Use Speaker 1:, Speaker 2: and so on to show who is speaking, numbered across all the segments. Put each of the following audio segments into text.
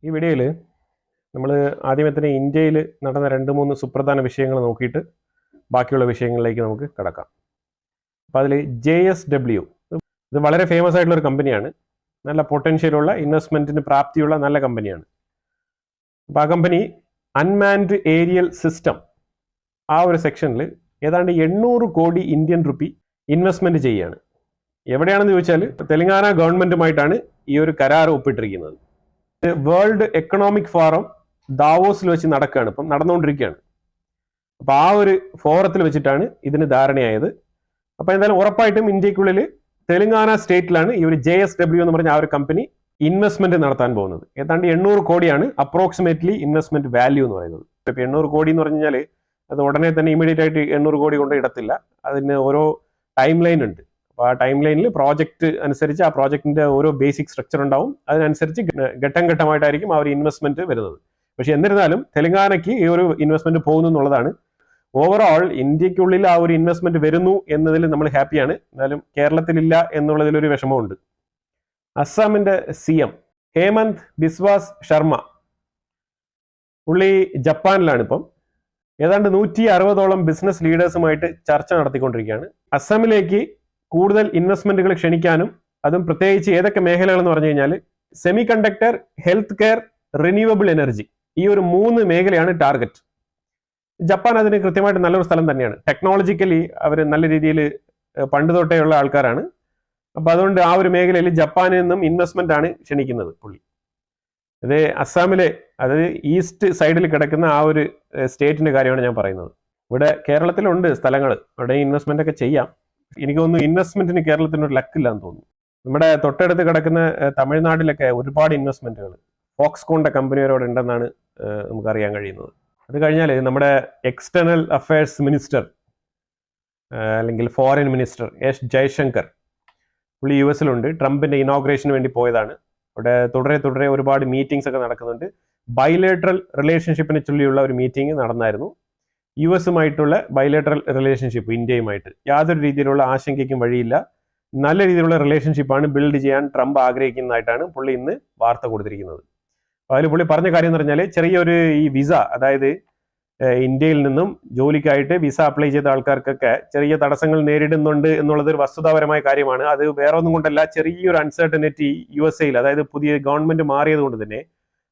Speaker 1: ഈ വീഡിയോയിൽ നമ്മൾ ആദ്യമേ തന്നെ ഇന്ത്യയിൽ നടന്ന 2-3 സുപ്രധാന വിഷയങ്ങൾ നോക്കിയിട്ട് ബാക്കിയുള്ള വിഷയങ്ങളിലേക്ക് നമുക്ക് കടക്കാം. അപ്പോൾ അതിൽ JSW ഇത് വളരെ ഫേമസ് ആയിട്ടുള്ള ഒരു കമ്പനിയാണ്. നല്ല പൊട്ടൻഷ്യലുള്ള ഇൻവെസ്റ്റ്മെൻറ്റിന് പ്രാപ്തിയുള്ള നല്ല കമ്പനിയാണ്. അപ്പോൾ ആ കമ്പനി അൺമാൻഡ് ഏരിയൽ സിസ്റ്റം ആ ഒരു സെക്ഷനിൽ ഏതാണ്ട് 800 കോടി ഇന്ത്യൻ റുപ്പി ഇൻവെസ്റ്റ്മെൻറ്റ് ചെയ്യുകയാണ്. എവിടെയാണെന്ന് ചോദിച്ചാൽ തെലങ്കാന ഗവൺമെൻറ്റുമായിട്ടാണ് ഈ ഒരു കരാർ ഒപ്പിട്ടിരിക്കുന്നത്. വേൾഡ് എക്കണോമിക് ഫോറം ദാവോസിൽ വെച്ച് നടന്നുകൊണ്ടിരിക്കുകയാണ്. അപ്പോൾ ആ ഒരു ഫോറത്തിൽ വെച്ചിട്ടാണ് ഇതിന് ധാരണയായത്. അപ്പോൾ എന്തായാലും ഉറപ്പായിട്ടും ഇന്ത്യക്കുള്ളിൽ തെലങ്കാന സ്റ്റേറ്റിലാണ് ഈ ഒരു JSW എന്ന് പറഞ്ഞ ആ ഒരു കമ്പനി ഇൻവെസ്റ്റ്മെന്റ് നടത്താൻ പോകുന്നത്. ഏതാണ്ട് 800 കോടിയാണ് അപ്രോക്സിമേറ്റ്ലി ഇൻവെസ്റ്റ്മെന്റ് വാല്യൂ എന്ന് പറയുന്നത്. ഇപ്പോൾ 800 കോടി എന്ന് പറഞ്ഞു കഴിഞ്ഞാൽ അത് ഉടനെ തന്നെ ഇമീഡിയറ്റ് ആയിട്ട് 800 കോടി കൊണ്ട് ഇടത്തില്ല. അതിന് ഓരോ ടൈം ലൈൻ ഉണ്ട്. അപ്പോൾ ആ ടൈം ലൈനിൽ പ്രോജക്റ്റ് അനുസരിച്ച് ആ പ്രോജക്റ്റിന്റെ ഓരോ ബേസിക് സ്ട്രക്ചർ ഉണ്ടാവും. അതിനനുസരിച്ച് ഘട്ടം ഘട്ടമായിട്ടായിരിക്കും ആ ഒരു ഇൻവെസ്റ്റ്മെന്റ് വരുന്നത്. പക്ഷെ എന്നിരുന്നാലും തെലങ്കാനയ്ക്ക് ഈ ഒരു ഇൻവെസ്റ്റ്മെന്റ് പോകുന്നു എന്നുള്ളതാണ്. ഓവറോൾ ഇന്ത്യക്കുള്ളിൽ ആ ഒരു ഇൻവെസ്റ്റ്മെന്റ് വരുന്നു എന്നതിൽ നമ്മൾ ഹാപ്പിയാണ്. എന്നാലും കേരളത്തിലില്ല എന്നുള്ളതിലൊരു വിഷമമുണ്ട്. അസ്സാമിന്റെ CM ഹേമന്ത് ബിസ്വാസ് ശർമ്മ പുള്ളി ജപ്പാനിലാണ്. ഇപ്പം ഏതാണ്ട് 160ഓളം ബിസിനസ് ലീഡേഴ്സുമായിട്ട് ചർച്ച നടത്തിക്കൊണ്ടിരിക്കുകയാണ്. അസ്സാമിലേക്ക് കൂടുതൽ ഇൻവെസ്റ്റ്മെന്റുകൾ ക്ഷണിക്കാനും, അതും പ്രത്യേകിച്ച് ഏതൊക്കെ മേഖലകൾ എന്ന് പറഞ്ഞു കഴിഞ്ഞാൽ semi conductor, health care, renewable energy, ഈ ഒരു 3 മേഖലയാണ് ടാർഗറ്റ്. ജപ്പാൻ അതിന് കൃത്യമായിട്ട് നല്ലൊരു സ്ഥലം തന്നെയാണ്. ടെക്നോളജിക്കലി അവർ നല്ല രീതിയിൽ പണ്ട് തൊട്ടേയുള്ള ആൾക്കാരാണ്. അപ്പോൾ അതുകൊണ്ട് ആ ഒരു മേഖലയിൽ ജപ്പാനിൽ നിന്നും ഇൻവെസ്റ്റ്മെന്റ് ആണ് ക്ഷണിക്കുന്നത് പുള്ളി. ഇത് അസ്സാമിലെ, അതായത് ഈസ്റ്റ് സൈഡിൽ കിടക്കുന്ന ആ ഒരു സ്റ്റേറ്റിന്റെ കാര്യമാണ് ഞാൻ പറയുന്നത്. ഇവിടെ കേരളത്തിലുണ്ട് സ്ഥലങ്ങൾ, അവിടെ ഇൻവെസ്റ്റ്മെന്റ് ഒക്കെ ചെയ്യാം. എനിക്ക് തോന്നുന്നു ഇൻവെസ്റ്റ്മെന്റിന് കേരളത്തിനൊരു ലക്കില്ലാന്ന് തോന്നുന്നു. നമ്മുടെ തൊട്ടടുത്ത് കിടക്കുന്ന തമിഴ്നാട്ടിലൊക്കെ ഒരുപാട് ഇൻവെസ്റ്റ്മെന്റുകൾ ഫോക്സ്കോണിന്റെ കമ്പനിയോട് ഉണ്ടെന്നാണ് നമുക്കറിയാൻ കഴിയുന്നത്. അത് കഴിഞ്ഞാൽ നമ്മുടെ എക്സ്റ്റേണൽ അഫയേഴ്സ് മിനിസ്റ്റർ അല്ലെങ്കിൽ ഫോറിൻ മിനിസ്റ്റർ S ജയശങ്കർ പുള്ളി US-ലുണ്ട്. ട്രംപിന്റെ ഇനോഗ്രേഷന് വേണ്ടി പോയതാണ്. അവിടെ തുടരെ ഒരുപാട് മീറ്റിംഗ്സ് ഒക്കെ നടക്കുന്നുണ്ട്. ബൈലേറ്ററൽ റിലേഷൻഷിപ്പിനെ ചൊല്ലിയുള്ള ഒരു മീറ്റിംഗ് നടന്നായിരുന്നു. US-ഉമായിട്ടുള്ള ബൈലേറ്ററൽ റിലേഷൻഷിപ്പ് ഇന്ത്യയുമായിട്ട് യാതൊരു രീതിയിലുള്ള ആശങ്കയ്ക്കും വഴിയില്ല. നല്ല രീതിയിലുള്ള റിലേഷൻഷിപ്പാണ് ബിൽഡ് ചെയ്യാൻ ട്രംപ് ആഗ്രഹിക്കുന്നതായിട്ടാണ് പുള്ളി ഇന്ന് വാർത്ത കൊടുത്തിരിക്കുന്നത്. അതിൽ പുള്ളി പറഞ്ഞ കാര്യം എന്ന് പറഞ്ഞാൽ ചെറിയൊരു ഈ വിസ, അതായത് ഇന്ത്യയിൽ നിന്നും ജോലിക്കായിട്ട് വിസ അപ്ലൈ ചെയ്ത ആൾക്കാർക്കൊക്കെ ചെറിയ തടസ്സങ്ങൾ നേരിടുന്നുണ്ട് എന്നുള്ളത് ഒരു വസ്തുതാപരമായ കാര്യമാണ്. അത് വേറെ ഒന്നും കൊണ്ടല്ല, ചെറിയൊരു അൺസർട്ടനിറ്റി USA-ൽ, അതായത് പുതിയ ഗവൺമെന്റ് മാറിയത് കൊണ്ട് തന്നെ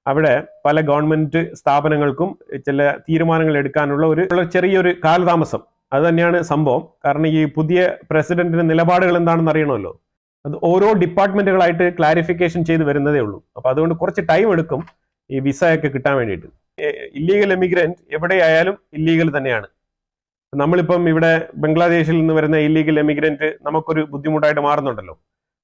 Speaker 1: അവിടെ പല ഗവൺമെന്റ് സ്ഥാപനങ്ങൾക്കും ചില തീരുമാനങ്ങൾ എടുക്കാനുള്ള ഒരു ചെറിയൊരു കാലതാമസം, അത് തന്നെയാണ് സംഭവം. കാരണം ഈ പുതിയ പ്രസിഡന്റിന്റെ നിലപാടുകൾ എന്താണെന്ന് അറിയണമല്ലോ. അത് ഓരോ ഡിപ്പാർട്ട്മെന്റുകളായിട്ട് ക്ലാരിഫിക്കേഷൻ ചെയ്ത് വരുന്നതേ ഉള്ളൂ. അപ്പൊ അതുകൊണ്ട് കുറച്ച് ടൈം എടുക്കും ഈ വിസ ഒക്കെ കിട്ടാൻ വേണ്ടിയിട്ട്. ഇല്ലീഗൽ എമിഗ്രന്റ് എവിടെയായാലും ഇല്ലീഗൽ തന്നെയാണ്. നമ്മളിപ്പം ഇവിടെ ബംഗ്ലാദേശിൽ നിന്ന് വരുന്ന ഇല്ലീഗൽ എമിഗ്രന്റ് നമുക്കൊരു ബുദ്ധിമുട്ടായിട്ട് മാറുന്നുണ്ടല്ലോ,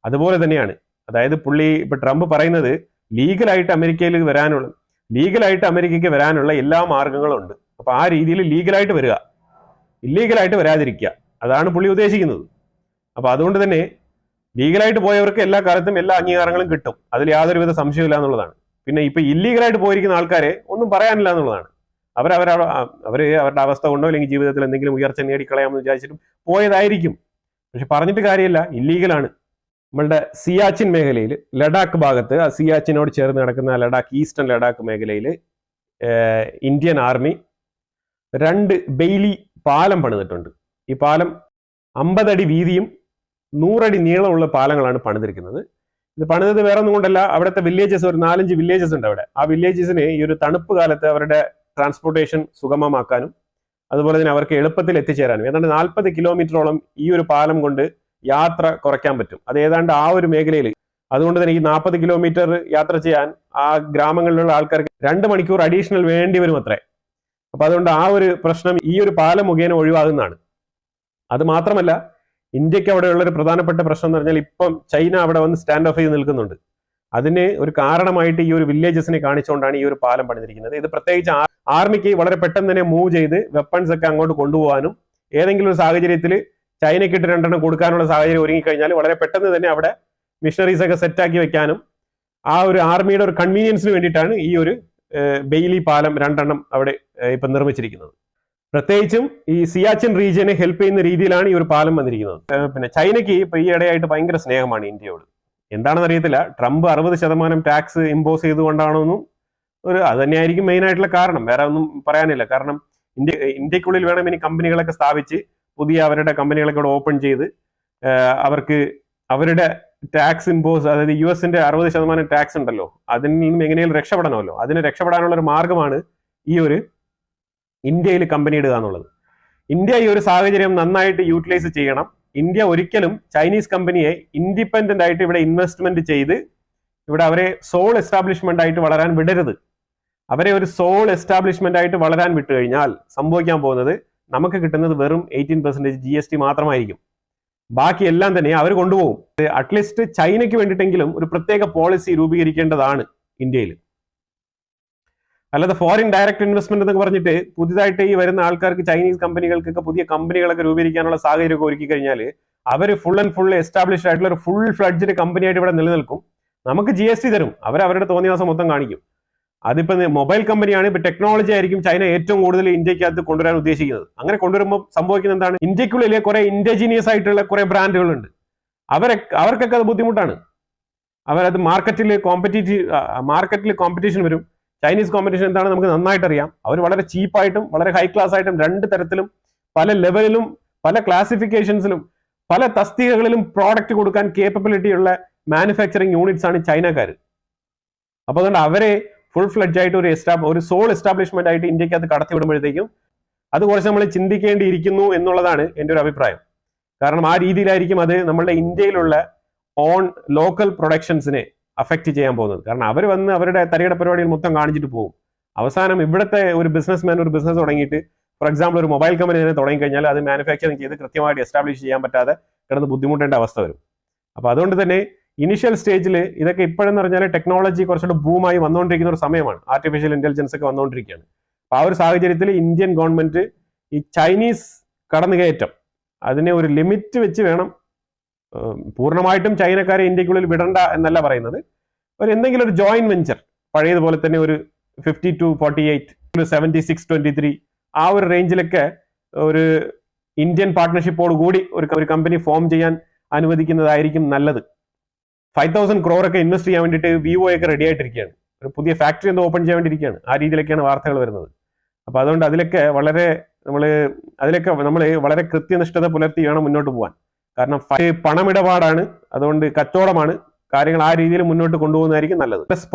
Speaker 1: അതുപോലെ തന്നെയാണ്. അതായത് പുള്ളി ഇപ്പൊ ട്രംപ് പറയുന്നത് ലീഗലായിട്ട് അമേരിക്കയ്ക്ക് വരാനുള്ള എല്ലാ മാർഗങ്ങളും ഉണ്ട്. അപ്പൊ ആ രീതിയിൽ ലീഗലായിട്ട് വരിക, ഇല്ലീഗലായിട്ട് വരാതിരിക്കുക, അതാണ് പുള്ളി ഉദ്ദേശിക്കുന്നത്. അപ്പൊ അതുകൊണ്ട് തന്നെ ലീഗലായിട്ട് പോയവർക്ക് എല്ലാ കാലത്തും എല്ലാ അംഗീകാരങ്ങളും കിട്ടും, അതിൽ യാതൊരുവിധ സംശയമില്ല എന്നുള്ളതാണ്. പിന്നെ ഇപ്പൊ ഇല്ലീഗലായിട്ട് പോയിരിക്കുന്ന ആൾക്കാരെ ഒന്നും പറയാനില്ല എന്നുള്ളതാണ്. അവരുടെ അവസ്ഥ കൊണ്ടോ അല്ലെങ്കിൽ ജീവിതത്തിൽ എന്തെങ്കിലും ഉയർച്ച നേടിക്കളയാമെന്ന് വിചാരിച്ചിട്ടും പോയതായിരിക്കും. പക്ഷെ പറഞ്ഞിട്ട് കാര്യമില്ല, ഇല്ലീഗലാണ്. നമ്മളുടെ സിയാച്ചിൻ മേഖലയിൽ ലഡാക്ക് ഭാഗത്ത്, ആ സിയാച്ചിനോട് ചേർന്ന് കിടക്കുന്ന ലഡാക്ക്, ഈസ്റ്റേൺ ലഡാക്ക് മേഖലയിൽ ഇന്ത്യൻ ആർമി 2 ബെയിലി പാലം പണിതിട്ടുണ്ട്. ഈ പാലം 50 അടി വീതിയും 100 അടി നീളമുള്ള പാലങ്ങളാണ് പണിതിരിക്കുന്നത്. ഇത് പണിതത് വേറെ ഒന്നും കൊണ്ടല്ല, അവിടുത്തെ വില്ലേജസ്, ഒരു 4-5 വില്ലേജസ് ഉണ്ട് അവിടെ. ആ വില്ലേജസിന് ഈ ഒരു തണുപ്പ് കാലത്ത് അവരുടെ ട്രാൻസ്പോർട്ടേഷൻ സുഗമമാക്കാനും അതുപോലെ തന്നെ അവർക്ക് എളുപ്പത്തിൽ എത്തിച്ചേരാനും ഏതാണ്ട് 40 കിലോമീറ്ററോളം ഈ ഒരു പാലം കൊണ്ട് യാത്ര കുറയ്ക്കാൻ പറ്റും. അത് ഏതാണ്ട് ആ ഒരു മേഖലയിൽ. അതുകൊണ്ട് തന്നെ ഈ 40 കിലോമീറ്റർ യാത്ര ചെയ്യാൻ ആ ഗ്രാമങ്ങളിലുള്ള ആൾക്കാർക്ക് 2 മണിക്കൂർ അഡീഷണൽ വേണ്ടി വരും അത്രേ. അപ്പൊ അതുകൊണ്ട് ആ ഒരു പ്രശ്നം ഈ ഒരു പാലം മുഖേന ഒഴിവാകുന്നതാണ്. അത് മാത്രമല്ല, ഇന്ത്യക്ക് അവിടെയുള്ള ഒരു പ്രധാനപ്പെട്ട പ്രശ്നം എന്ന് പറഞ്ഞാൽ ഇപ്പം ചൈന അവിടെ വന്ന് സ്റ്റാൻഡ് ഓഫ് ചെയ്ത് നിൽക്കുന്നുണ്ട്. അതിന് ഒരു കാരണമായിട്ട് ഈ ഒരു വില്ലേജസിനെ കാണിച്ചുകൊണ്ടാണ് ഈ ഒരു പാലം പണിതിരിക്കുന്നത്. ഇത് പ്രത്യേകിച്ച് ആർമിക്ക് വളരെ പെട്ടെന്ന് തന്നെ മൂവ് ചെയ്ത് വെപ്പൺസ് ഒക്കെ അങ്ങോട്ട് കൊണ്ടുപോകാനും, ഏതെങ്കിലും ഒരു സാഹചര്യത്തിൽ ചൈനയ്ക്കിട്ട് 2 കൊടുക്കാനുള്ള സാഹചര്യം ഒരുങ്ങിക്കഴിഞ്ഞാൽ വളരെ പെട്ടെന്ന് തന്നെ അവിടെ മിഷണറീസ് ഒക്കെ സെറ്റാക്കി വെക്കാനും ആ ഒരു ആർമിയുടെ ഒരു കൺവീനിയൻസിന് വേണ്ടിയിട്ടാണ് ഈ ഒരു ബെയിലി പാലം 2 അവിടെ ഇപ്പം നിർമ്മിച്ചിരിക്കുന്നത്. പ്രത്യേകിച്ചും ഈ സിയാച്ചിൻ റീജിയനെ ഹെൽപ്പ് ചെയ്യുന്ന രീതിയിലാണ് ഈ ഒരു പാലം വന്നിരിക്കുന്നത്. പിന്നെ ചൈനയ്ക്ക് ഇപ്പൊ ഈ ഇടയായിട്ട് ഭയങ്കര സ്നേഹമാണ് ഇന്ത്യയോട്. എന്താണെന്ന് അറിയത്തില്ല, ട്രംപ് 60% ടാക്സ് ഇമ്പോസ് ചെയ്തുകൊണ്ടാണെന്നും അത് തന്നെയായിരിക്കും മെയിൻ ആയിട്ടുള്ള കാരണം. വേറെ ഒന്നും പറയാനില്ല. കാരണം ഇന്ത്യക്കുള്ളിൽ വേണം ഇനി കമ്പനികളൊക്കെ സ്ഥാപിച്ച് പുതിയ അവരുടെ കമ്പനികളൊക്കെ ഇവിടെ ഓപ്പൺ ചെയ്ത് അവർക്ക് അവരുടെ ടാക്സ് ഇമ്പോസ്, അതായത് US-ന്റെ 60% ടാക്സ് ഉണ്ടല്ലോ, അതിൽ നിന്നും എങ്ങനെയും രക്ഷപ്പെടണമല്ലോ. അതിന് രക്ഷപ്പെടാനുള്ള ഒരു മാർഗമാണ് ഈ ഒരു ഇന്ത്യയിൽ കമ്പനി ഇടുക എന്നുള്ളത്. ഇന്ത്യ ഈ ഒരു സാഹചര്യം നന്നായിട്ട് യൂട്ടിലൈസ് ചെയ്യണം. ഇന്ത്യ ഒരിക്കലും ചൈനീസ് കമ്പനിയെ ഇൻഡിപെൻഡന്റ് ആയിട്ട് ഇവിടെ ഇൻവെസ്റ്റ്മെന്റ് ചെയ്ത് ഇവിടെ അവരെ സോൾ എസ്റ്റാബ്ലിഷ്മെന്റ് ആയിട്ട് വളരാൻ വിടരുത്. അവരെ ഒരു സോൾ എസ്റ്റാബ്ലിഷ്മെന്റ് ആയിട്ട് വളരാൻ വിട്ടു കഴിഞ്ഞാൽ സംഭവിക്കാൻ പോകുന്നത് നമുക്ക് കിട്ടുന്നത് വെറും 18% GST മാത്രമായിരിക്കും. ബാക്കി എല്ലാം തന്നെ അവർ കൊണ്ടുപോകും. അറ്റ്ലീസ്റ്റ് ചൈനയ്ക്ക് വേണ്ടിയിട്ടെങ്കിലും ഒരു പ്രത്യേക പോളിസി രൂപീകരിക്കേണ്ടതാണ് ഇന്ത്യയിൽ. അല്ലാതെ ഫോറിൻ ഡയറക്റ്റ് ഇൻവെസ്റ്റ്മെന്റ് എന്നൊക്കെ പറഞ്ഞിട്ട് പുതിയതായിട്ട് ഈ വരുന്ന ആൾക്കാർക്ക് ചൈനീസ് കമ്പനികൾക്കൊക്കെ പുതിയ കമ്പനികളൊക്കെ രൂപീകരിക്കാനുള്ള സാഹചര്യമൊക്കെ ഒരുക്കി കഴിഞ്ഞാൽ അവർ ഫുൾ ആൻഡ് ഫുൾ എസ്റ്റാബ്ലിഷ്ഡ് ആയിട്ടുള്ള ഒരു ഫുൾ ഫ്ലഡ്ജ്ഡ് കമ്പനിയായിട്ട് ഇവിടെ നിലനിൽക്കും. നമുക്ക് GST തരും, അവരുടെ തോന്നിയാസം മൊത്തം കാണിക്കും. അതിപ്പോ മൊബൈൽ കമ്പനിയാണ്, ഇപ്പൊ ടെക്നോളജി ആയിരിക്കും ചൈന ഏറ്റവും കൂടുതൽ ഇന്ത്യക്കകത്ത് കൊണ്ടുവരാൻ ഉദ്ദേശിക്കുന്നത്. അങ്ങനെ കൊണ്ടുവരുമ്പോൾ സംഭവിക്കുന്നത് എന്താണ്? ഇന്ത്യക്കുള്ളിലെ കുറെ ഇൻഡിജീനിയസ് ആയിട്ടുള്ള കുറെ ബ്രാൻഡുകളുണ്ട്, അവർക്കൊക്കെ അത് ബുദ്ധിമുട്ടാണ്. അവരത് മാർക്കറ്റിൽ കോമ്പറ്റീഷൻ വരും. ചൈനീസ് കോമ്പറ്റീഷൻ എന്താണ് നമുക്ക് നന്നായിട്ട് അറിയാം. അവർ വളരെ ചീപ്പായിട്ടും വളരെ ഹൈ ക്ലാസ് ആയിട്ടും രണ്ട് തരത്തിലും പല ലെവലിലും പല ക്ലാസിഫിക്കേഷൻസിലും പല തസ്തികകളിലും പ്രോഡക്റ്റ് കൊടുക്കാൻ കേപ്പബിലിറ്റി ഉള്ള മാനുഫാക്ചറിങ് യൂണിറ്റ്സ് ആണ് ചൈനക്കാർ. അപ്പൊ അതുകൊണ്ട് അവരെ ഫുൾ ഫ്ലഡ്ജ് ആയിട്ട് ഒരു സോൾ എസ്റ്റാബ്ലിഷ്മെന്റ് ആയിട്ട് ഇന്ത്യക്കകത്ത് കടത്തിവിടുമ്പോഴത്തേക്കും അത് കുറച്ച് നമ്മൾ ചിന്തിക്കേണ്ടിയിരിക്കുന്നു എന്നുള്ളതാണ് എൻ്റെ ഒരു അഭിപ്രായം. കാരണം ആ രീതിയിലായിരിക്കും അത് നമ്മളുടെ ഇന്ത്യയിലുള്ള ഓൺ ലോക്കൽ പ്രൊഡക്ഷൻസിനെ അഫക്റ്റ് ചെയ്യാൻ പോകുന്നത്. കാരണം അവർ വന്ന് അവരുടെ തരികിട പരിപാടികൾ മൊത്തം കാണിച്ചിട്ട് പോകും. അവസാനം ഇവിടുത്തെ ഒരു ബിസിനസ്മാൻ ഒരു ബിസിനസ് തുടങ്ങിയിട്ട്, ഫോർ എക്സാമ്പിൾ ഒരു മൊബൈൽ കമ്പനി തന്നെ തുടങ്ങി കഴിഞ്ഞാൽ അത് മാനുഫാക്ചറിങ് ചെയ്ത് കൃത്യമായിട്ട് എസ്റ്റാബ്ലിഷ് ചെയ്യാൻ പറ്റാതെ കിടന്ന് ബുദ്ധിമുട്ടേണ്ട അവസ്ഥ വരും. അപ്പൊ അതുകൊണ്ട് തന്നെ ഇനിഷ്യൽ സ്റ്റേജിൽ ഇതൊക്കെ ഇപ്പോഴെന്ന് പറഞ്ഞാൽ ടെക്നോളജി കുറച്ചുകൂടെ ബൂമായി വന്നുകൊണ്ടിരിക്കുന്ന ഒരു സമയമാണ്. ആർട്ടിഫിഷ്യൽ ഇന്റലിജൻസ് ഒക്കെ വന്നുകൊണ്ടിരിക്കുകയാണ്. അപ്പൊ ആ ഒരു സാഹചര്യത്തിൽ ഇന്ത്യൻ ഗവൺമെന്റ് ഈ ചൈനീസ് കടന്നുകയറ്റം അതിനെ ഒരു ലിമിറ്റ് വെച്ച് വേണം. പൂർണ്ണമായിട്ടും ചൈനക്കാരെ ഇന്ത്യക്കുള്ളിൽ വിടണ്ട എന്നല്ല പറയുന്നത്. എന്തെങ്കിലും ഒരു ജോയിന്റ് വെഞ്ചർ, പഴയതുപോലെ തന്നെ ഒരു 52-48, 76-23 ആ ഒരു റേഞ്ചിലൊക്കെ ഒരു ഇന്ത്യൻ പാർട്ട്ണർഷിപ്പോട് കൂടി ഒരു കമ്പനി ഫോം ചെയ്യാൻ അനുവദിക്കുന്നതായിരിക്കും നല്ലത്. 5,000 crore ഒക്കെ ഇൻവെസ്റ്റ് ചെയ്യാൻ വേണ്ടിയിട്ട് വിവോ ഒക്കെ റെഡി ആയിട്ടിരിക്കുകയാണ്. ഒരു പുതിയ ഫാക്ടറി എന്തോ ഓപ്പൺ ചെയ്യാൻ വേണ്ടിയിരിക്കുകയാണ്. ആ രീതിയിലൊക്കെയാണ് വാർത്തകൾ വരുന്നത്. അപ്പൊ അതുകൊണ്ട് അതിലൊക്കെ നമ്മൾ വളരെ കൃത്യനിഷ്ഠത പുലർത്തി വേണം മുന്നോട്ട് പോകാൻ. കാരണം പണമിടപാടാണ്, അതുകൊണ്ട് കച്ചവടമാണ്. കാര്യങ്ങൾ ആ രീതിയിൽ മുന്നോട്ട് കൊണ്ടുപോകുന്നതായിരിക്കും നല്ലത്.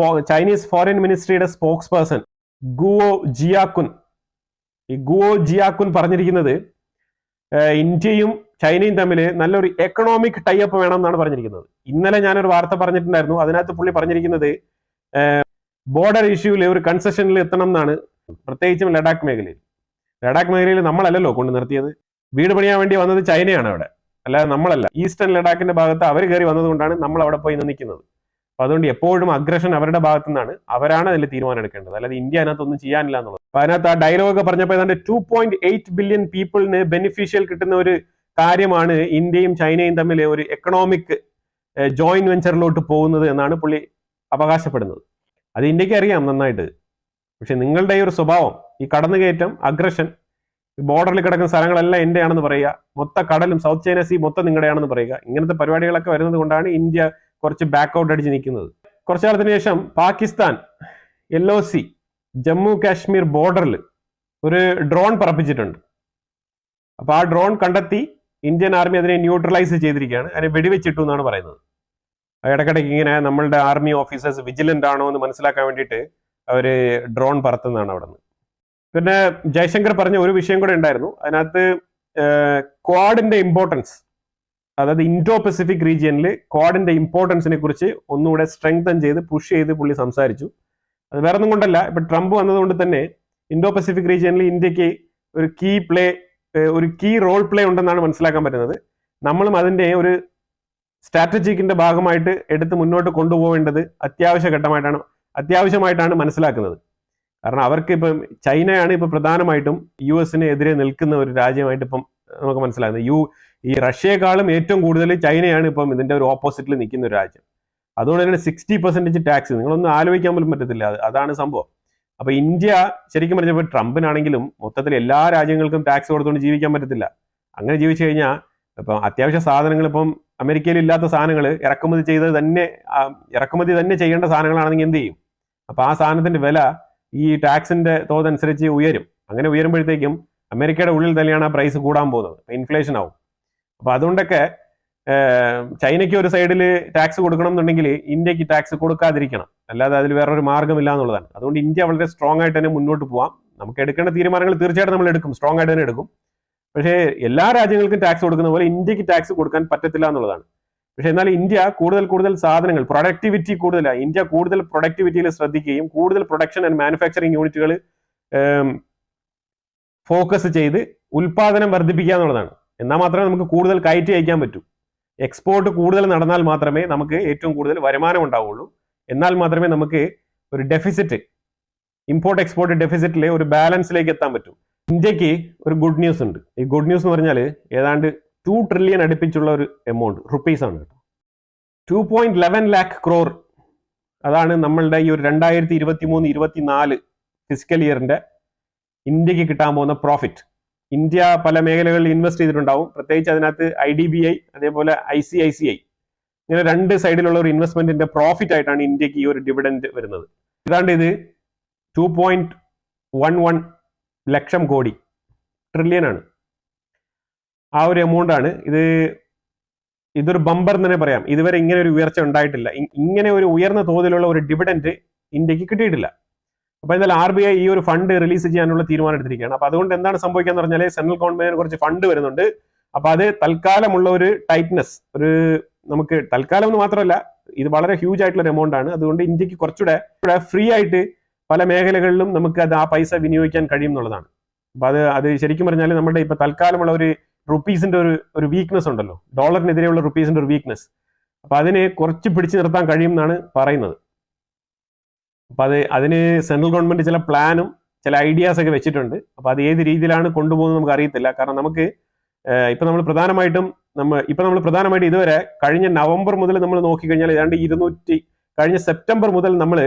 Speaker 1: ചൈനീസ് ഫോറിൻ മിനിസ്ട്രിയുടെ സ്പോക്സ് പേഴ്സൺ ഗുവോ ജിയാക്കുൻ പറഞ്ഞിരിക്കുന്നത് ഇന്ത്യയും ചൈനയും തമ്മിൽ നല്ലൊരു എക്കണോമിക് ടൈപ്പ് വേണം എന്നാണ് പറഞ്ഞിരിക്കുന്നത്. ഇന്നലെ ഞാനൊരു വാർത്ത പറഞ്ഞിട്ടുണ്ടായിരുന്നു. അതിനകത്ത് പുള്ളി പറഞ്ഞിരിക്കുന്നത് ബോർഡർ ഇഷ്യൂവിൽ ഒരു കൺസെഷനിൽ എത്തണം എന്നാണ്. പ്രത്യേകിച്ചും ലഡാക്ക് മേഖലയിൽ നമ്മളല്ലല്ലോ കൊണ്ട് നിർത്തിയത്. വീട് പണിയാൻ വേണ്ടി വന്നത് ചൈനയാണ് അവിടെ, അല്ലാതെ നമ്മളല്ല. ഈസ്റ്റേൺ ലഡാക്കിന്റെ ഭാഗത്ത് അവർ കയറി വന്നതുകൊണ്ടാണ് നമ്മൾ അവിടെ പോയി നിൽക്കുന്നത്. അപ്പൊ അതുകൊണ്ട് എപ്പോഴും അഗ്രഷൻ അവരുടെ ഭാഗത്തു നിന്നാണ്. അവരാണ് അതിൽ തീരുമാനം എടുക്കേണ്ടത്, അല്ലാതെ ഇന്ത്യ അതിനകത്തൊന്നും ചെയ്യാനില്ല എന്നുള്ളത്. അപ്പൊ അതിനകത്ത് ആ ഡയലോഗ് പറഞ്ഞപ്പോൾ ഏതാണ്ട് 2.8 ബില്യൺ പീപ്പിളിന് ബെനിഫിഷ്യൽ കിട്ടുന്ന ഒരു കാര്യമാണ് ഇന്ത്യയും ചൈനയും തമ്മിൽ ഒരു എക്കണോമിക് ജോയിന്റ് വെഞ്ചറിലോട്ട് പോകുന്നത് എന്നാണ് പുള്ളി അവകാശപ്പെടുന്നത്. അത് ഇന്ത്യക്ക് അറിയാം നന്നായിട്ട്. പക്ഷെ നിങ്ങളുടെ ഈ ഒരു സ്വഭാവം, ഈ കടന്നുകയറ്റം, അഗ്രഷൻ, ബോർഡറിൽ കിടക്കുന്ന സ്ഥലങ്ങളെല്ലാം എന്റെയാണെന്ന് പറയുക, മൊത്തം കടലും സൗത്ത് ചൈന സീ മൊത്തം നിങ്ങളുടെയാണെന്ന് പറയുക, ഇങ്ങനത്തെ പരിപാടികളൊക്കെ വരുന്നത് കൊണ്ടാണ് ഇന്ത്യ കുറച്ച് ബാക്കൗട്ട് അടിച്ച് നിൽക്കുന്നത്. കുറച്ചു കാലത്തിന് ശേഷം പാകിസ്ഥാൻ LOC ജമ്മു കാശ്മീർ ബോർഡറിൽ ഒരു ഡ്രോൺ പറപ്പിച്ചിട്ടുണ്ട്. അപ്പൊ ആ ഡ്രോൺ കണ്ടെത്തി ഇന്ത്യൻ ആർമി അതിനെ ന്യൂട്രലൈസ് ചെയ്തിരിക്കുകയാണ്. അതിനെ വെടിവെച്ചിട്ടു എന്നാണ് പറയുന്നത്. ഇടയ്ക്കിടയ്ക്ക് ഇങ്ങനെ നമ്മളുടെ ആർമി ഓഫീസേഴ്സ് വിജിലന്റ് ആണോ എന്ന് മനസ്സിലാക്കാൻ വേണ്ടിയിട്ട് അവര് ഡ്രോൺ പറത്തുന്നതാണ് അവിടെ നിന്ന്. പിന്നെ ജയശങ്കർ പറഞ്ഞ ഒരു വിഷയം കൂടെ ഉണ്ടായിരുന്നു. അതിനകത്ത് ക്വാഡിന്റെ ഇമ്പോർട്ടൻസ്, അതായത് ഇൻഡോ പസഫിക് റീജിയനിൽ ക്വാഡിന്റെ ഇമ്പോർട്ടൻസിനെ കുറിച്ച് ഒന്നുകൂടെ സ്ട്രെങ്തൻ ചെയ്ത് പുഷ് ചെയ്ത് പുള്ളി സംസാരിച്ചു. അത് വേറെ ഒന്നും കൊണ്ടല്ല, ഇപ്പൊ ട്രംപ് വന്നതുകൊണ്ട് തന്നെ ഇൻഡോ പസഫിക് റീജിയനിൽ ഇന്ത്യക്ക് ഒരു കീ റോൾ പ്ലേ ഉണ്ടെന്നാണ് മനസ്സിലാക്കാൻ പറ്റുന്നത്. നമ്മളും അതിന്റെ ഒരു സ്ട്രാറ്റജിക്കിന്റെ ഭാഗമായിട്ട് എടുത്ത് മുന്നോട്ട് കൊണ്ടുപോകേണ്ടത് അത്യാവശ്യമായിട്ടാണ് മനസ്സിലാക്കുന്നത്. കാരണം അവർക്ക് ഇപ്പം ചൈനയാണ് ഇപ്പൊ പ്രധാനമായിട്ടും US-ന് എതിരെ നിൽക്കുന്ന ഒരു രാജ്യമായിട്ട് ഇപ്പം നമുക്ക് മനസ്സിലാകുന്നത്. ഈ റഷ്യയെക്കാളും ഏറ്റവും കൂടുതൽ ചൈനയാണ് ഇപ്പം ഇതിന്റെ ഒരു ഓപ്പോസിറ്റിൽ നിൽക്കുന്ന ഒരു രാജ്യം. അതുകൊണ്ട് തന്നെ 60% ടാക്സ് നിങ്ങളൊന്നും ആലോചിക്കാൻ പോലും പറ്റത്തില്ല. അതാണ് സംഭവം. അപ്പൊ ഇന്ത്യ ശരിക്കും പറഞ്ഞപ്പോൾ ട്രംപിനാണെങ്കിലും മൊത്തത്തിൽ എല്ലാ രാജ്യങ്ങൾക്കും ടാക്സ് കൊടുത്തുകൊണ്ട് ജീവിക്കാൻ പറ്റത്തില്ല. അങ്ങനെ ജീവിച്ചു കഴിഞ്ഞാൽ ഇപ്പം അത്യാവശ്യ സാധനങ്ങൾ, ഇപ്പം അമേരിക്കയിൽ ഇല്ലാത്ത സാധനങ്ങൾ ഇറക്കുമതി തന്നെ ചെയ്യേണ്ട സാധനങ്ങളാണെങ്കിൽ എന്ത് ചെയ്യും? അപ്പോൾ ആ സാധനത്തിന്റെ വില ഈ ടാക്സിന്റെ തോതനുസരിച്ച് ഉയരും. അങ്ങനെ ഉയരുമ്പോഴത്തേക്കും അമേരിക്കയുടെ ഉള്ളിൽ തന്നെയാണ് ആ പ്രൈസ് കൂടാൻ പോകുന്നത്, ഇൻഫ്ലേഷൻ ആവും. അപ്പോൾ അതുകൊണ്ടൊക്കെ ചൈനയ്ക്ക് ഒരു സൈഡിൽ ടാക്സ് കൊടുക്കണം എന്നുണ്ടെങ്കിൽ ഇന്ത്യക്ക് ടാക്സ് കൊടുക്കാതിരിക്കണം, അല്ലാതെ അതിൽ വേറൊരു മാർഗ്ഗമില്ല എന്നുള്ളതാണ്. അതുകൊണ്ട് ഇന്ത്യ വളരെ സ്ട്രോങ് ആയിട്ട് തന്നെ മുന്നോട്ട് പോവാം. നമുക്ക് എടുക്കേണ്ട തീരുമാനങ്ങൾ തീർച്ചയായിട്ടും നമ്മൾ എടുക്കും, സ്ട്രോങ് ആയിട്ട് തന്നെ എടുക്കും. പക്ഷേ എല്ലാ രാജ്യങ്ങൾക്കും ടാക്സ് കൊടുക്കുന്ന പോലെ ഇന്ത്യക്ക് ടാക്സ് കൊടുക്കാൻ പറ്റത്തില്ല എന്നുള്ളതാണ്. പക്ഷെ എന്നാൽ ഇന്ത്യ കൂടുതൽ സാധനങ്ങൾ, പ്രൊഡക്ടിവിറ്റി കൂടുതലാണ്. ഇന്ത്യ കൂടുതൽ പ്രൊഡക്ടിവിറ്റിയിൽ ശ്രദ്ധിക്കുകയും കൂടുതൽ പ്രൊഡക്ഷൻ ആൻഡ് മാനുഫാക്ചറിങ് യൂണിറ്റുകൾ ഫോക്കസ് ചെയ്ത് ഉൽപാദനം വർദ്ധിപ്പിക്കുക എന്നുള്ളതാണ്. എന്നാൽ മാത്രമേ നമുക്ക് കൂടുതൽ കയറ്റി അയക്കാൻ പറ്റൂ. എക്സ്പോർട്ട് കൂടുതൽ നടന്നാൽ മാത്രമേ നമുക്ക് ഏറ്റവും കൂടുതൽ വരുമാനം ഉണ്ടാവുള്ളൂ. എന്നാൽ മാത്രമേ നമുക്ക് ഒരു ഡെഫിസിറ്റ്, ഇമ്പോർട്ട് എക്സ്പോർട്ട് ഡെഫിസിറ്റിലെ ഒരു ബാലൻസിലേക്ക് എത്താൻ പറ്റും. ഇന്ത്യക്ക് ഒരു ഗുഡ് ന്യൂസ് ഉണ്ട്. ഈ ഗുഡ് ന്യൂസ് എന്ന് പറഞ്ഞാൽ ഏതാണ്ട് 2 ട്രില്യൺ അടുപ്പിച്ചുള്ള ഒരു എമൗണ്ട് റുപ്പീസ് ആണ് കേട്ടോ. 2.11 lakh crore അതാണ് നമ്മളുടെ ഈ ഒരു 2023-24 ഫിസിക്കൽ ഇയറിന്റെ ഇന്ത്യക്ക് കിട്ടാൻ പോകുന്ന പ്രോഫിറ്റ്. ഇന്ത്യ പല മേഖലകളിൽ ഇൻവെസ്റ്റ് ചെയ്തിട്ടുണ്ടാവും. പ്രത്യേകിച്ച് അതിനകത്ത് IDBI അതേപോലെ ICICI ഇങ്ങനെ 2 സൈഡിലുള്ള ഒരു ഇൻവെസ്റ്റ്മെന്റിന്റെ പ്രോഫിറ്റ് ആയിട്ടാണ് ഇന്ത്യക്ക് ഈ ഒരു ഡിവിഡൻഡ് വരുന്നത്. ഏതാണ്ട് ഇത് 2.11 ലക്ഷം കോടി, ട്രില്യൺ ആണ്. ആ ഒരു എമൗണ്ട് ആണ് ഇത്. ഇതൊരു ബമ്പർ എന്ന് തന്നെ പറയാം. ഇതുവരെ ഇങ്ങനെ ഒരു ഉയർച്ച ഉണ്ടായിട്ടില്ല. ഇങ്ങനെ ഒരു ഉയർന്ന തോതിലുള്ള ഒരു ഡിവിഡൻഡ് ഇന്ത്യക്ക് കിട്ടിയിട്ടില്ല. അപ്പൊ എന്നാൽ RBI ഈ ഒരു ഫണ്ട് റിലീസ് ചെയ്യാനുള്ള തീരുമാനം എടുത്തിരിക്കുകയാണ്. അപ്പൊ അതുകൊണ്ട് എന്താണ് സംഭവിക്കുക എന്ന് പറഞ്ഞാൽ സെൻട്രൽ ഗവൺമെന്റിന് കുറച്ച് ഫണ്ട് വരുന്നുണ്ട്. അപ്പൊ അത് തൽക്കാലമുള്ള ഒരു ടൈറ്റ്നെസ്, ഒരു നമുക്ക് തൽക്കാലം എന്ന് മാത്രമല്ല, ഇത് വളരെ ഹ്യൂജ് ആയിട്ടുള്ള ഒരു എമൗണ്ട് ആണ്. അതുകൊണ്ട് ഇന്ത്യക്ക് കുറച്ചുകൂടെ ഫ്രീ ആയിട്ട് പല മേഖലകളിലും നമുക്ക് അത് ആ പൈസ വിനിയോഗിക്കാൻ കഴിയും എന്നുള്ളതാണ്. അപ്പൊ അത് ശരിക്കും പറഞ്ഞാൽ നമ്മുടെ ഇപ്പൊ തൽക്കാലമുള്ള ഒരു റുപ്പീസിന്റെ ഒരു വീക്ക്നെസ് ഉണ്ടല്ലോ, ഡോളറിനെതിരെയുള്ള റുപ്പീസിന്റെ ഒരു വീക്ക്നെസ്, അപ്പൊ അതിനെ കുറച്ച് പിടിച്ചു നിർത്താൻ കഴിയും എന്നാണ് പറയുന്നത്. അപ്പൊ അതിന് സെൻട്രൽ ഗവൺമെന്റ് ചില പ്ലാനും ചില ഐഡിയാസ് ഒക്കെ വെച്ചിട്ടുണ്ട്. അപ്പൊ അത് ഏത് രീതിയിലാണ് കൊണ്ടുപോകുന്നത് നമുക്ക് അറിയത്തില്ല. കാരണം നമുക്ക് ഇപ്പൊ നമ്മൾ പ്രധാനമായിട്ടും ഇതുവരെ കഴിഞ്ഞ നവംബർ മുതൽ നമ്മൾ നോക്കിക്കഴിഞ്ഞാൽ ഏതാണ്ട് 200, കഴിഞ്ഞ സെപ്റ്റംബർ മുതൽ നമ്മൾ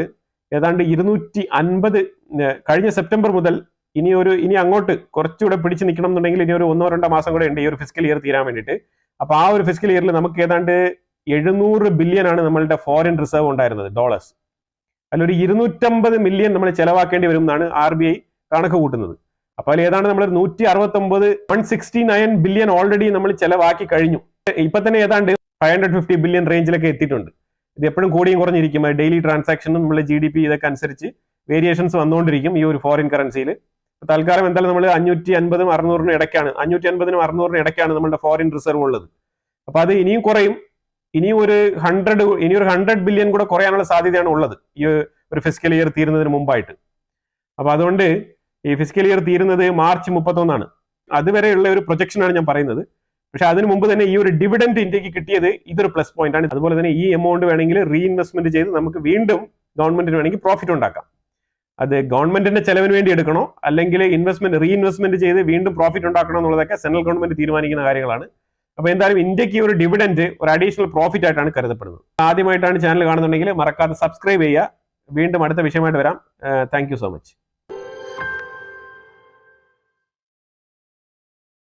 Speaker 1: ഏതാണ്ട് 250, കഴിഞ്ഞ സെപ്റ്റംബർ മുതൽ ഇനി അങ്ങോട്ട് കുറച്ചുകൂടെ പിടിച്ചു നിൽക്കണം എന്നുണ്ടെങ്കിൽ ഇനി ഒരു 1-2 മാസം കൂടെ ഉണ്ട് ഈ ഒരു ഫിസിക്കൽ ഇയർ തീരാൻ വേണ്ടിയിട്ട്. അപ്പൊ ആ ഒരു ഫിസിക്കൽ ഇയറിൽ നമുക്ക് ഏതാണ്ട് 700 ബില്യൺ ആണ് നമ്മളുടെ ഫോറിൻ റിസർവ് ഉണ്ടായിരുന്നത്, ഡോളേഴ്സ്. അതിലൊരു 250 മില്യൺ നമ്മൾ ചെലവാക്കേണ്ടി വരും എന്നാണ് RBI കണക്ക് കൂട്ടുന്നത്. അപ്പൊ അതിൽ ഏതാണ്ട് നമ്മൾ 169 ബില്യൺ ഓൾറെഡി നമ്മൾ ചെലവാക്കി കഴിഞ്ഞു. ഇപ്പൊ തന്നെ ഏതാണ്ട് 550 ബില്യൺ റേഞ്ചിലൊക്കെ എത്തിയിട്ടുണ്ട്. ഇത് എപ്പോഴും കൂടിയും കുറഞ്ഞിരിക്കും. ഡെയിലി ട്രാൻസാക്ഷനും നമ്മുടെ GDP ഇതൊക്കെ അനുസരിച്ച് വേരിയേഷൻസ് വന്നുകൊണ്ടിരിക്കും ഈ ഒരു ഫോറിൻ കറൻസിയിൽ. തൽക്കാലം എന്തായാലും നമ്മൾ 550-നും 600-നും ഇടയ്ക്കാണ് 550-നും 600-നും ഇടയ്ക്കാണ് നമ്മുടെ ഫോറിൻ റിസർവ് ഉള്ളത്. അപ്പൊ അത് ഇനിയും കുറയും. ഇനി ഒരു 100 ബില്യൺ കൂടെ കുറയാനുള്ള സാധ്യതയാണ് ഉള്ളത് ഈ ഒരു ഫിസിക്കൽ ഇയർ തീരുന്നതിന് മുമ്പായിട്ട്. അപ്പൊ അതുകൊണ്ട് ഈ ഫിസിക്കൽ ഇയർ തീരുന്നത് മാർച്ച് 31 അതുവരെയുള്ള ഒരു പ്രൊജക്ഷനാണ് ഞാൻ പറയുന്നത്. പക്ഷെ അതിനു മുമ്പ് തന്നെ ഈ ഒരു ഡിവിഡൻഡ് ഇന്ത്യക്ക് കിട്ടിയത് ഇതൊരു പ്ലസ് പോയിന്റ് ആണ്. അതുപോലെ തന്നെ ഈ എമൗണ്ട് വേണമെങ്കിൽ റീഇൻവെസ്റ്റ്മെന്റ് ചെയ്ത് നമുക്ക് വീണ്ടും ഗവൺമെന്റിന് വേണമെങ്കിൽ പ്രോഫിറ്റ് ഉണ്ടാക്കാം. അത് ഗവൺമെന്റിന്റെ ചെലവിന് വേണ്ടി എടുക്കണോ അല്ലെങ്കിൽ റീഇൻവെസ്റ്റ്മെന്റ് ചെയ്ത് വീണ്ടും പ്രോഫിറ്റ് ഉണ്ടാക്കണോ എന്നുള്ളതൊക്കെ സെൻട്രൽ ഗവൺമെന്റ് തീരുമാനിക്കുന്ന കാര്യങ്ങളാണ്. അപ്പൊ എന്തായാലും ഇന്ത്യക്ക് ഒരു ഡിവിഡൻഡ് ഒരു അഡീഷണൽ പ്രോഫിറ്റ് ആയിട്ടാണ് കരുതപ്പെടുന്നത്. ആദ്യമായിട്ടാണ് ചാനൽ കാണുന്നുണ്ടെങ്കിൽ മറക്കാതെ സബ്സ്ക്രൈബ് ചെയ്യുക. വീണ്ടും അടുത്ത വിഷയമായിട്ട് വരാം. Thank you so much.